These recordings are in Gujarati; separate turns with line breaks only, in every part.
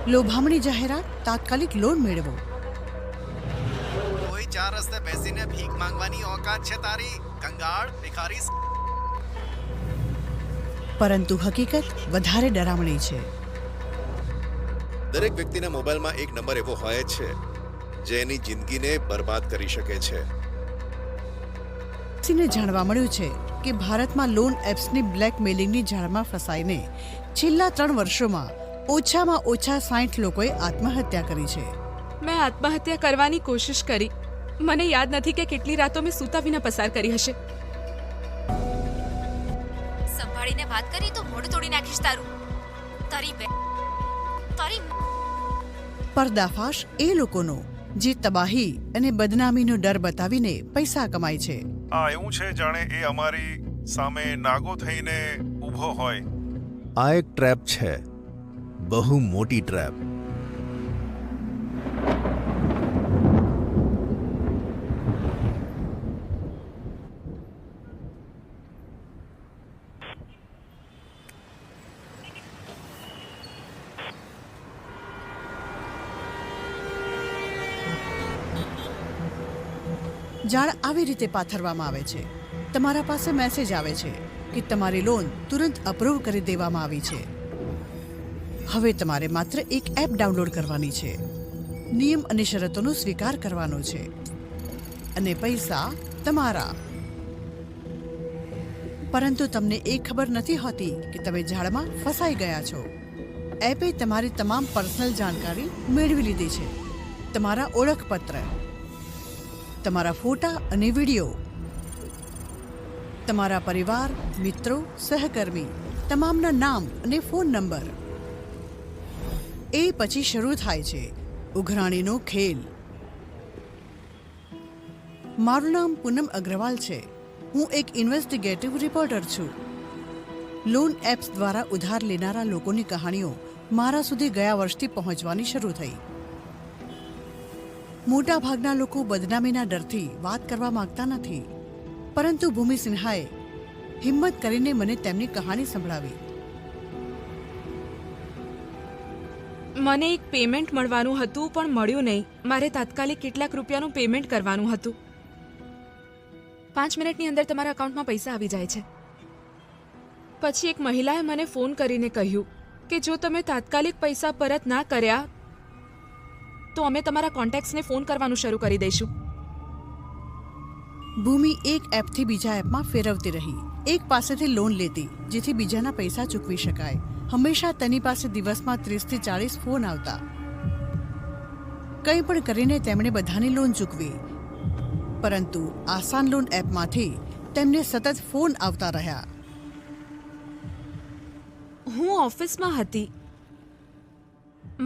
લોભામણી જાહેરાત, તાત્કાલિક લોન મેળવો.
કોઈ ચાર રસ્તે બેસીને ભીખ માંગવાની ઓકાત છે તારી, કંગાળ ભિખારી?
પરંતુ હકીકત વધારે ડરામણી છે.
દરેક વ્યક્તિના મોબાઈલમાં એક નંબર એવો હોય છે જે એની જિંદગીને બરબાદ કરી શકે છે.
ને જાણવા મળ્યું છે કે ભારતમાં લોન એપ્સની બ્લેકમેલિંગની જાળમાં ફસાઈને છેલ્લા 3 વર્ષોમાં ઓછામાં ઓછા 60 લોકોએ આત્મહત્યા કરી છે.
મેં આત્મહત્યા કરવાની કોશિશ કરી. મને યાદ નથી કે કેટલી રાતો મેં સૂતા વિના પસાર કરી હશે.
સંભાળીને વાત કરી તો મોઢું તોડી નાખીશ તારું. તારી
પર્દાફાશ એ લોકોનો જે તબાહી અને બદનામીનો ડર બતાવીને પૈસા કમાય છે.
આ એવું છે જાણે એ અમારી સામે નાગો થઈને ઊભો હોય.
આ એક ટ્રેપ છે, બહુ મોટી ટ્રેપ.
જાળ આવી રીતે પાથરવામાં આવે છે. તમારા પાસે મેસેજ આવે છે કે તમારી લોન તુરંત અપ્રૂવ કરી દેવામાં આવી છે. હવે તમારે માત્ર એક એપ ડાઉનલોડ કરવાની છે, નિયમ અને શરતોનો સ્વીકાર કરવાનો છે અને પૈસા તમારા. પરંતુ તમને એ ખબર નથી હોતી કે તમે જાળમાં ફસાઈ ગયા છો. એપે તમારી તમામ પર્સનલ જાણકારી મેળવી લીધી છે. તમારા ઓળખપત્ર, તમારા ફોટા અને વિડીયો, તમારા પરિવાર, મિત્રો, સહકર્મી તમામના નામ અને ફોન નંબર. એ પછી શરૂ થાય છે ઉઘરાણીનો ખેલ. મારું નામ પૂનમ અગ્રવાલ છે. હું એક ઇન્વેસ્ટિગેટિવ રિપોર્ટર છું. લોન એપ્સ દ્વારા ઉધાર લેનારા લોકોની કહાણીઓ મારા સુધી ગયા વર્ષથી પહોંચવાની શરૂ થઈ. મોટા ભાગના લોકો બદનામીના ડરથી વાત કરવા માંગતા નથી, પરંતુ ભૂમિ સિન્હાએ હિંમત કરીને મને તેમની કહાણી સંભળાવી.
મને એક પેમેન્ટ મળવાનું હતું પણ મળ્યું નહીં. મારે તાત્કાલિક કેટલાક રૂપિયાનું પેમેન્ટ કરવાનું હતું. 5 મિનિટની અંદર તમારા અકાઉન્ટમાં પૈસા આવી જાય છે. પછી એક મહિલાએ મને ફોન કરીને કહ્યું કે જો તમે તાત્કાલિક પૈસા પરત ના કર્યા તો અમે તમારા કોન્ટેક્ટ્સને ફોન કરવાનું શરૂ કરી દઈશું.
ભૂમિ એક એપથી બીજા એપમાં ફેરવતી રહી. એક પાસેથી લોન લેતી જેથી બીજાના પૈસા ચૂકવી શકાય. હંમેશા તેની પાસે દિવસમાં 30 થી 40 ફોન આવતા. કંઈ પણ કરીને તેમણે બધાની લોન ચૂકવી, પરંતુ આસાન લોન એપમાંથી તેમને સતત ફોન આવતા રહ્યા.
હું ઓફિસમાં હતી.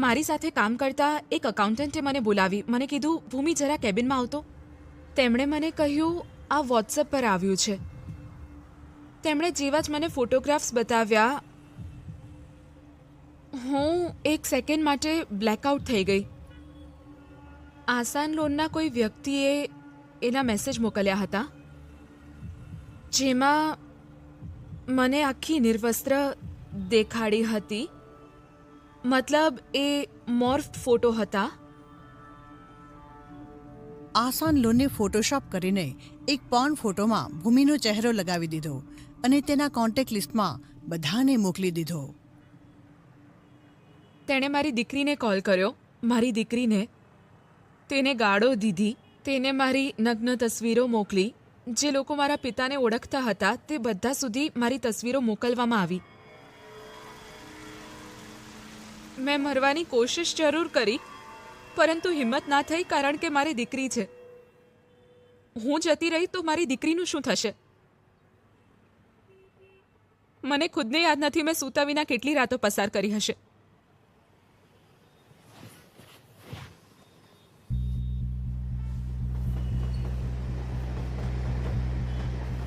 મારી સાથે કામ કરતા એક અકાઉન્ટન્ટે મને બોલાવી. મને કીધું, ભૂમિ જરા કેબિનમાં આવતો. તેમણે મને કહ્યું આ વોટ્સએપ પર આવ્યું છે. તેમણે જેવા જ મને ફોટોગ્રાફ્સ બતાવ્યા, હું એક સેકન્ડ માટે બ્લેકઆઉટ થઈ ગઈ. આસાન લોનના કોઈ વ્યક્તિએ એના મેસેજ મોકલ્યા હતા જેમાં મને આખી નિર્વસ્ત્ર દેખાડી હતી. મતલબ એ મોર્ફડ ફોટો હતા.
આસાન લોનને ફોટોશોપ કરીને એક પોર્ન ફોટોમાં ભૂમિનો ચહેરો લગાવી દીધો અને તેના કોન્ટેક્ટ લિસ્ટમાં બધાને મોકલી દીધો.
તેણે મારી દીકરીને કોલ કર્યો. મારી દીકરીને તેને ગાળો દીધી. તેને મારી નગ્ન તસવીરો મોકલી. જે લોકો મારા પિતાને ઓળખતા હતા તે બધા સુધી મારી તસવીરો મોકલવામાં આવી. મેં મરવાની કોશિશ જરૂર કરી, પરંતુ હિંમત ના થઈ, કારણ કે મારી દીકરી છે. હું જતી રહી તો મારી દીકરીનું શું થશે? મને ખુદને યાદ નથી મેં સૂતા વિના કેટલી રાતો પસાર કરી હશે.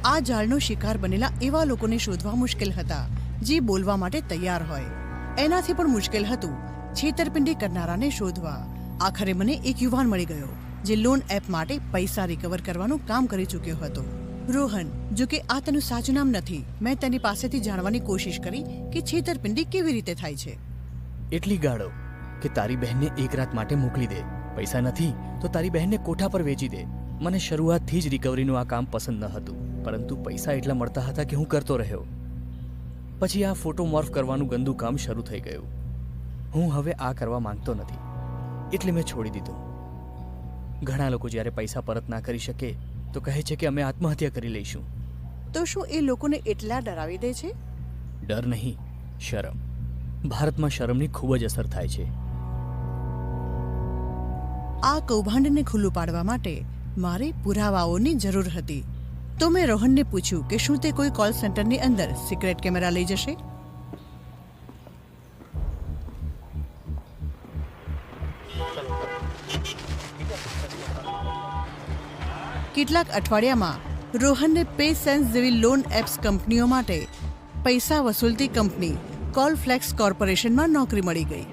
આ જાળનો શિકાર બનેલા એવા લોકોને શોધવા મુશ્કેલ હતા જે બોલવા માટે તૈયાર હોય. એનાથી પણ મુશ્કેલ હતું છેતરપિંડી કરનારાને શોધવા. આખરે મને એક યુવાન મળી ગયો જે લોન એપ માટે પૈસા રિકવર કરવાનું કામ કરી ચૂક્યો હતો. રોહન. જો કે આ તેનું સાચું નામ નથી. મેં તેની પાસેથી જાણવાની કોશિશ કરી કે છેતરપિંડી કેવી રીતે થાય છે.
એટલી ગાળો કે તારી બહેનને એક રાત માટે મોકલી દે. પૈસા નથી તો તારી બહેનને કોઠા પર વેચી દે. મને શરૂઆતથી જ રિકવરીનું આ કામ પસંદ ન હતું, પરંતુ પૈસા એટલા મળતા હતા કે હું કરતો રહ્યો. પછી આ ફોટો મોર્ફ કરવાનું ગંદુ કામ શરૂ થઈ ગયું. હું હવે આ કરવા માંગતો નથી, એટલે મેં છોડી દીધું. ઘણા લોકો જ્યારે પૈસા પરત ના કરી શકે તો કહે છે કે અમે આત્મહત્યા કરી લઈશું.
તો શું એ લોકોને એટલા ડરાવી દે છે?
ડર નહીં, શરમ. ભારતમાં શરમની ખૂબ જ અસર થાય છે.
આ કૌભાંડને ખુલ્લું પાડવા માટે મારે પુરાવાઓની જરૂર હતી. તો મેં રોહનને પૂછ્યું કે શું તે કોઈ કોલ સેન્ટરની અંદર સિક્રેટ કેમેરા લઈ જશે. કેટલાક અઠવાડિયામાં રોહનને પે સેન્સ જેવી લોન એપ્સ કંપનીઓ માટે પૈસા વસૂલતી કંપની કોલફ્લેક્સ કોર્પોરેશનમાં નોકરી મળી ગઈ.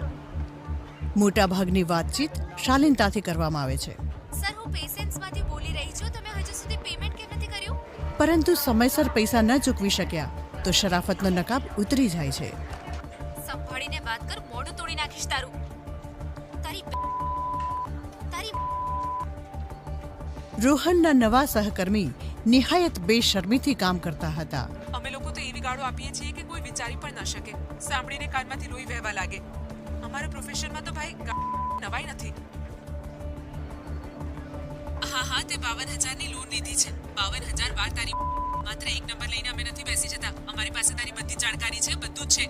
મોટાભાગની વાતચીત શાલીનતાથી કરવામાં આવે છે,
સર હું પેશન્સમાંથી બોલી રહી છું. તમે હજુ સુધી પેમેન્ટ કેમ નથી કર્યું?
પરંતુ સમયસર પૈસા ન ચૂકવી શક્યા તો શરાફતનો નકાબ ઉતરી જાય છે.
સંભાળીને વાત કર, મોઢું તોડી નાખીશ તારું. તારી
રોહનના નવા સહકર્મી નિહાયત બેશર્મીથી કામ કરતા હતા.
અમે લોકો તો એવી ગાળો આપીએ છીએ કે કોઈ વિચારી પણ ન શકે. સાંભળીને કાનમાંથી લોહી વહેવા લાગે. અમારા પ્રોફેશનમાં તો ભાઈ નવાઈ નથી. હા તે 52,000ની લોન લીધી છે. 52,000 વાર તારી માત્ર એક નંબર લઈને અમે નથી બેસી જતા. અમારી પાસે તારી બધી જાણકારી છે, બધું જ છે.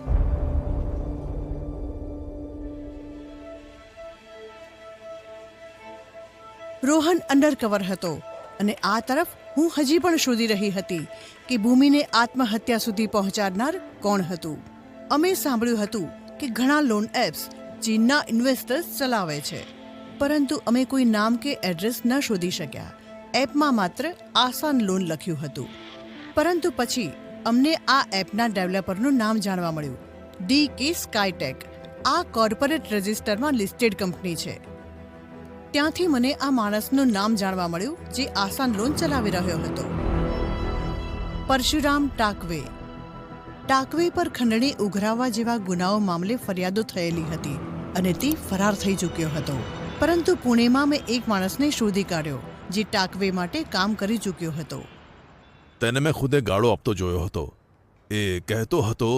રોહન અંડરકવર હતો અને આ તરફ હું હજી પણ શોધી રહી હતી કે ભૂમિને આત્મહત્યા સુધી પહોંચાડનાર કોણ હતું. અમે સાંભળ્યું હતું કે ઘણા લોન એપ્સ ચીનના ઇન્વેસ્ટર્સ ચલાવે છે, પરંતુ અમે કોઈ નામ કે એડ્રેસ ન શોધી શક્યા. એપમાં માત્ર આસાન લોન લખ્યું હતું, પરંતુ પછી અમને આ એપના ડેવલપરનું નામ જાણવા મળ્યું. DK સ્કાયટેક આ કોર્પોરેટ રજિસ્ટરમાં લિસ્ટેડ કંપની છે. ત્યાંથી મને આ માણસનું નામ જાણવા મળ્યું જે આસાન લોન ચલાવી રહ્યો હતો. પરશુરામ ટાકવે. ટાકવે પર ખંડણી ઉઘરાવવા જેવા ગુનાઓ મામલે ફરિયાદો થયેલી હતી અને તે ફરાર થઈ ચૂક્યો હતો. પરંતુ પુણેમાં મેં એક માણસને શોધી કાઢ્યો જે ટાકવે માટે કામ કરી ચૂક્યો હતો.
તેને મેં ખુદે ગાળો આપતો જોયો હતો. એ કહેતો હતો,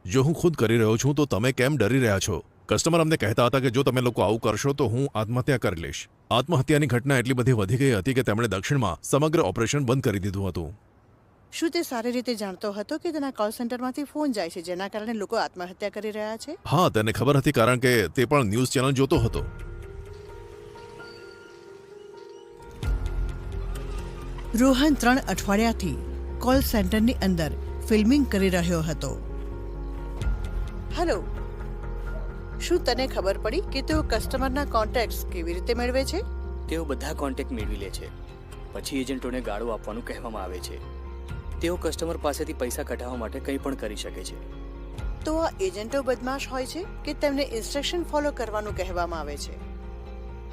જો હું ખુદ કરી રહ્યો છું તો તમે કેમ ડરી રહ્યા છો? કસ્ટમર અમને કહેતા હતા કે જો તમે લોકો આવું કરશો તો હું આત્મહત્યા કરી લઈશ. આત્મહત્યાની ઘટના એટલી બધી વધી ગઈ હતી કે તેમણે દક્ષિણમાં સમગ્ર ઓપરેશન બંધ કરી દીધું હતું.
શું તે સારી રીતે જાણતો હતો કે તેના કોલ સેન્ટરમાંથી ફોન જાય છે જેના કારણે લોકો આત્મહત્યા કરી રહ્યા છે?
હા, તેને ખબર હતી કારણ કે તે પણ ન્યૂઝ ચેનલ જોતો હતો.
રોહન 3 અઠવાડિયાથી કોલ સેન્ટરની અંદર ફિલ્મિંગ કરી રહ્યો હતો. હેલો, શું તને ખબર પડી કે તેઓ કસ્ટમરના કોન્ટેક્ટ્સ કેવી રીતે મેળવે છે?
તેઓ બધા કોન્ટેક્ટ મેળવી લે છે, પછી એજન્ટોને ગાળો આપવાનું કહેવામાં આવે છે. તેઓ કસ્ટમર પાસેથી પૈસા કઢાવવા માટે કંઈ પણ કરી શકે છે.
તો આ એજન્ટો બદમાશ હોય છે કે તેમને ઇન્સ્ટ્રક્શન ફોલો કરવાનું કહેવામાં આવે છે?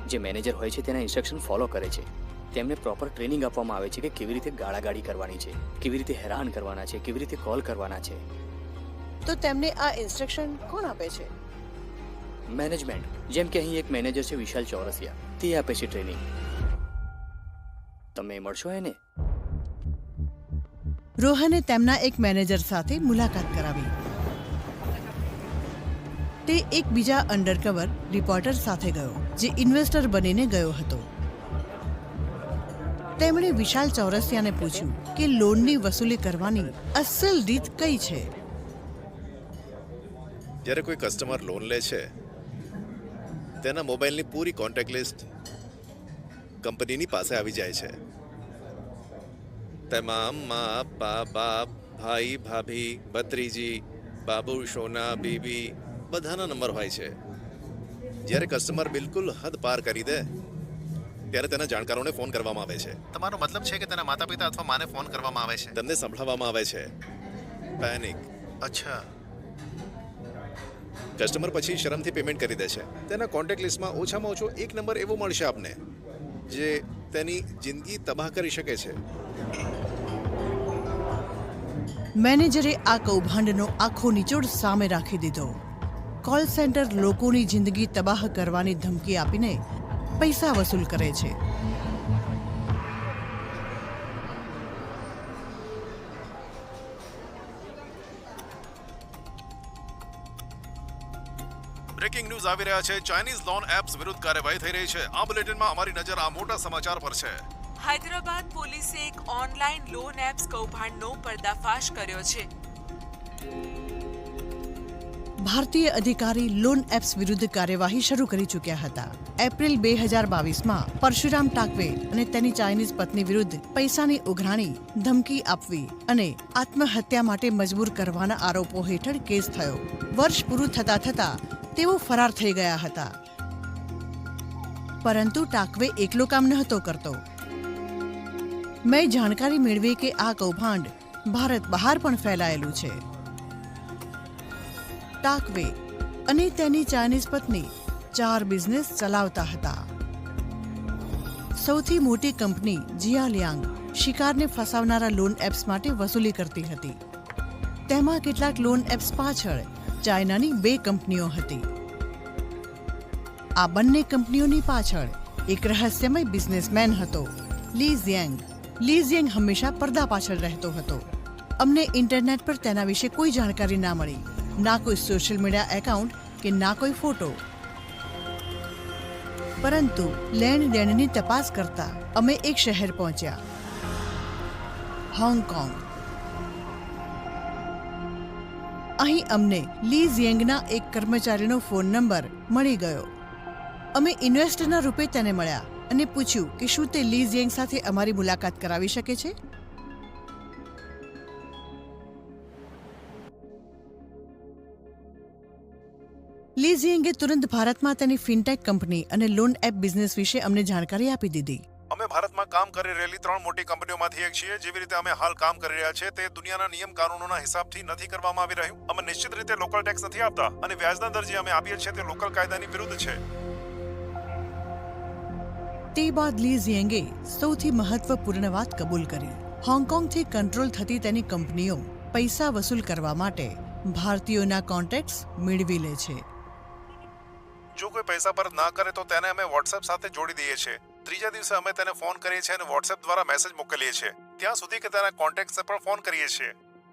જે મેનેજર હોય છે તેના ઇન્સ્ટ્રક્શન ફોલો કરે છે. તેમને પ્રોપર ટ્રેનિંગ આપવામાં આવે છે કે કેવી રીતે ગાળાગાળી કરવાની છે, કેવી રીતે હેરાન કરવાના છે, કેવી રીતે કોલ કરવાના છે.
તો તેમને આ ઇન્સ્ટ્રક્શન કોણ આપે છે?
મેનેજમેન્ટ. જેમ કે અહીં એક મેનેજર છે વિશાલ ચૌરસિયા, તે આપે છે ટ્રેનિંગ. તમે મળશો એને?
રોહને તેમના એક મેનેજર સાથે મુલાકાત કરાવી. તે એક બીજા અંડરકવર રિપોર્ટર સાથે ગયો જે ઇન્વેસ્ટર બનીને ગયો હતો. તેમણે વિશાલ ચૌરસિયાને પૂછ્યું કે લોનની વસૂલી કરવાની અસલ રીત કઈ છે.
જ્યારે કોઈ કસ્ટમર લોન લે છે તેના મોબાઈલની પૂરી કોન્ટેક્ટ લિસ્ટ કંપનીની પાસે આવી જાય છે. તેમાં મા, બાપ, ભાઈ, ભાભી, ભત્રીજી, બાબુ, સોના, બીબી બધાના નંબર હોય છે. જ્યારે કસ્ટમર બિલકુલ હદ પાર કરી દે ત્યારે તેના જાણકારોને ફોન કરવામાં આવે છે. તમારો મતલબ છે કે તેના માતા પિતા અથવા માને ફોન કરવામાં આવે છે, તેમને સંભળાવવામાં આવે છે. પેનિક. અચ્છા. કસ્ટમર પછી શરમથી પેમેન્ટ કરી દે છે. તેના કોન્ટેક્ટ લિસ્ટમાં ઓછામાં ઓછો એક નંબર એવો મળશે આપને જે તેની જિંદગી તબાહ કરી શકે છે.
મેનેજરે આ કૌભાંડનો આખો નિચોડ સામે રાખી દીધો. કોલ સેન્ટર લોકોની જિંદગી તબાહ કરવાની ધમકી આપીને પૈસા વસૂલ કરે છે.
બ્રેકિંગ ન્યૂઝ આવી રહ્યા છે. ચાઇનીઝ લોન એપ્સ વિરુદ્ધ કાર્યવાહી થઈ રહી છે. આ બુલેટિનમાં અમારી નજર આ મોટા સમાચાર પર છે.
હૈદરાબાદ પોલીસે એક ઓનલાઈન લોન એપ્સ કૌભાંડનો પર્દાફાશ કર્યો છે.
ભારતીય અધિકારી લોન એપ્સ વિરુદ્ધ કાર્યવાહી શરૂ કરી ચૂક્યા હતા. એપ્રિલ 2022માં પરશુરામ ટાકવે અને તેની ચાઇનીઝ પત્ની વિરુદ્ધ પૈસાની ઉઘરાણી, ધમકી આપવી અને આત્મહત્યા માટે મજબૂર કરવાના આરોપો હેઠળ કેસ થયો. વર્ષ પૂરું થતા તેઓ ફરાર થઈ ગયા હતા. પરંતુ ટાકવે એકલો કામ નહોતો કરતો. મેં જાણકારી મેળવી કે આ કૌભાંડ ભારત બહાર પણ ફેલાયેલું છે. ટાકવે અને તેની ચાઇનીઝ પત્ની 4 બિઝનેસ ચલાવતા હતા. સૌથી મોટી કંપની જિયાલિયાંગ શિકારને ફસાવનારા લોન એપ્સ માટે વસૂલી કરતી હતી. તેમાં કેટલાક લોન એપ્સ પાછળ ચાઇનાની 2 કંપનીઓ હતી. આ બંને કંપનીઓની પાછળ એક રહસ્યમય બિઝનેસમેન હતો, લી ઝિયેંગ. લી ઝિયેંગ હંમેશા પડદા પાછળ રહેતો હતો. અમને ઇન્ટરનેટ પર તેના વિશે કોઈ જાણકારી ના મળી, ના કોઈ સોશિયલ મીડિયા એકાઉન્ટ કે ના કોઈ ફોટો. પરંતુ લેણ દેણની તપાસ કરતા અમે એક શહેર પહોંચ્યા, હોંગકોંગ. અહીં અમને લી ઝિયેંગના એક કર્મચારીનો ફોન નંબર મળી ગયો. અમે ઇન્વેસ્ટરના રૂપે તેને મળ્યા અને પૂછ્યું કે શું તે લી ઝિયેંગ સાથે અમારી મુલાકાત કરાવી શકે છે. લી ઝિયેંગે તુરંત ભારતમાં તેની ફિનટેક કંપની અને લોન એપ બિઝનેસ વિશે અમને જાણકારી આપી દીધી.
અમે ભારતમાં કામ કરી રહેલી 3 મોટી કંપનીઓમાંથી એક છીએ. જેવી રીતે અમે હાલ કામ કરી રહ્યા છીએ તે દુનિયાના નિયમ કાનૂનોના હિસાબથી નથી કરવામાં આવી રહ્યું. અમે નિશ્ચિત રીતે લોકલ ટેક્સ નથી આપતા અને વ્યાજના દર જે અમે આપીએ છીએ તે લોકલ કાયદાની વિરુદ્ધ છે.
તે બાદ લી ઝિયેંગે સૌથી મહત્વપૂર્ણ વાત કબૂલ કરી. હોંગકોંગથી કંટ્રોલ થતી તેની કંપનીઓ પૈસા વસૂલ કરવા માટે ભારતીયોના કોન્ટેક્ટ્સ મેળવી લે છે.
જો કોઈ પૈસા પરત ના કરે તો તેને અમે વોટ્સએપ સાથે જોડી દઈએ છીએ. ત્રીજા દિવસે અમે તેને ફોન કરીએ છીએ અને વોટ્સએપ દ્વારા મેસેજ મોકલીએ છીએ. ત્યાં સુધી કે તેના કોન્ટેક્ટ્સને પણ ફોન કરીએ છીએ.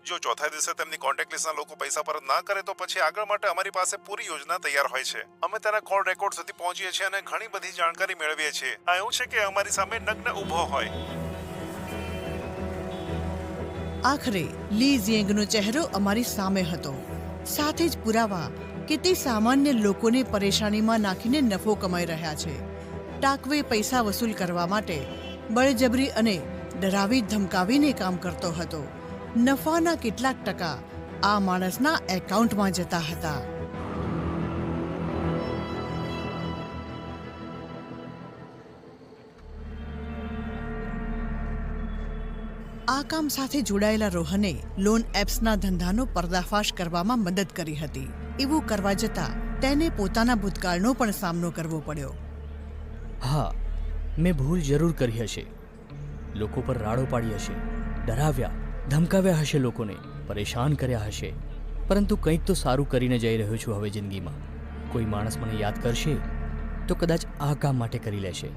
જો ચોથા દિવસે તેમની કોન્ટેક્ટ લિસ્ટના લોકો પૈસા પરત ના કરે તો પછી આગળ માટે અમારી પાસે પૂરી યોજના તૈયાર હોય છે. અમે તેના કોલ રેકોર્ડ સુધી પહોંચીએ છીએ અને ઘણી બધી જાણકારી મેળવીએ છીએ. આ એવું છે કે અમારી સામે નગ્ન ઊભો હોય.
આખરે લી ઝિયેંગનો ચહેરો અમારી સામે હતો, સાથે જ પુરાવા કે તે સામાન્ય લોકોને પરેશાનીમાં નાખીને નફો કમાઈ રહ્યા છે. ટાકવે પૈસા વસૂલ કરવા માટે બળજબરી અને ડરાવી ધમકાવીને કામ કરતો હતો. નફાના કેટલાક ટકા આ માણસના એકાઉન્ટમાં જતા હતા. આ કામ સાથે જોડાયેલા રોહને લોન એપ્સના ધંધાનો પર્દાફાશ કરવામાં મદદ કરી હતી. એવું કરવા જતાં તેને પોતાના ભૂતકાળનો પણ સામનો કરવો પડ્યો.
હા, મેં ભૂલ જરૂર કરી હશે. લોકો પર રાડો પાડી હશે, ડરાવ્યા, ધમકાવ્યા હશે, લોકોને પરેશાન કર્યા હશે. પરંતુ કંઈક તો સારું કરીને જઈ રહ્યો છું હવે જિંદગીમાં. કોઈ માણસ મને યાદ કરશે તો કદાચ આ કામ માટે કરી લેશે.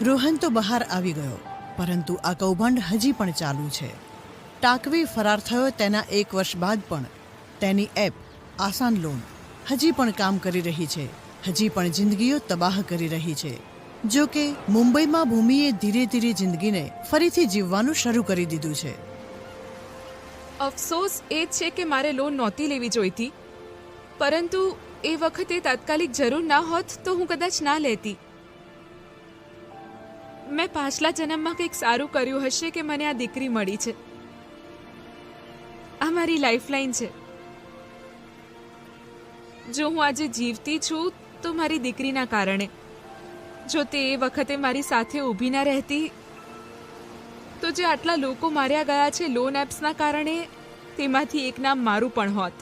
રોહન તો બહાર આવી ગયો, પરંતુ આ કૌભાંડ હજી પણ ચાલુ છે. ટાકવે ફરાર થયો તેના 1 વર્ષ બાદ પણ તેની એપ આસાન લોન હજી પણ કામ કરી રહી છે, હજી પણ જિંદગીઓ તબાહ કરી રહી છે. જો કે મુંબઈમાં ભૂમિએ ધીરે ધીરે જિંદગીને ફરીથી જીવવાનું શરૂ કરી દીધું છે.
અફસોસ એ છે કે મારે લોન નહોતી લેવી જોઈતી, પરંતુ એ વખતે તાત્કાલિક જરૂર ના હોત તો હું કદાચ ના લેતી. મેં પાછલા જન્મમાં કંઈક સારું કર્યું હશે કે મને આ દીકરી મળી છે. આ મારી લાઈફલાઈન છે. જો હું આજે જીવતી છું તો મારી દીકરીના કારણે. જો તે એ વખતે મારી સાથે ઊભી ના રહેતી તો જે આટલા લોકો માર્યા ગયા છે લોન એપ્સના કારણે, તેમાંથી એક નામ મારું પણ હોત.